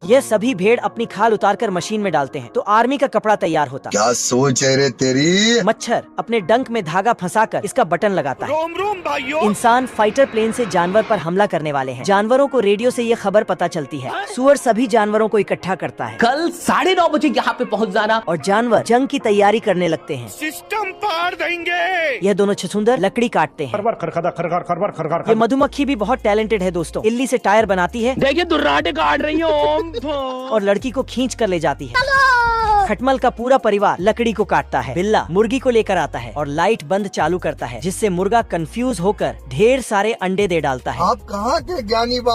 यह सभी भेड़ अपनी खाल उतारकर मशीन में डालते हैं तो आर्मी का कपड़ा तैयार होता है। क्या सोच है रे तेरी। मच्छर अपने डंक में धागा फंसाकर इसका बटन लगाता है। इंसान फाइटर प्लेन से जानवर पर हमला करने वाले हैं। जानवरों को रेडियो से ये खबर पता चलती है। सूअर सभी जानवरों को इकट्ठा करता है। कल 9:30 बजे यहाँ पे पहुँच जाना। और जानवर जंग की तैयारी करने लगते हैं। सिस्टम पार देंगे। यह दोनों छछूंदर लकड़ी काटते हैं। ये मधुमक्खी भी बहुत टैलेंटेड है दोस्तों। इल्ली से टायर बनाती है। देखिए दुर्राटे काट रही है और लड़की को खींच कर ले जाती है। खटमल का पूरा परिवार लकड़ी को काटता है। बिल्ला मुर्गी को लेकर आता है और लाइट बंद चालू करता है, जिससे मुर्गा कंफ्यूज होकर ढेर सारे अंडे दे डालता है। आप कहाँ के ज्ञानी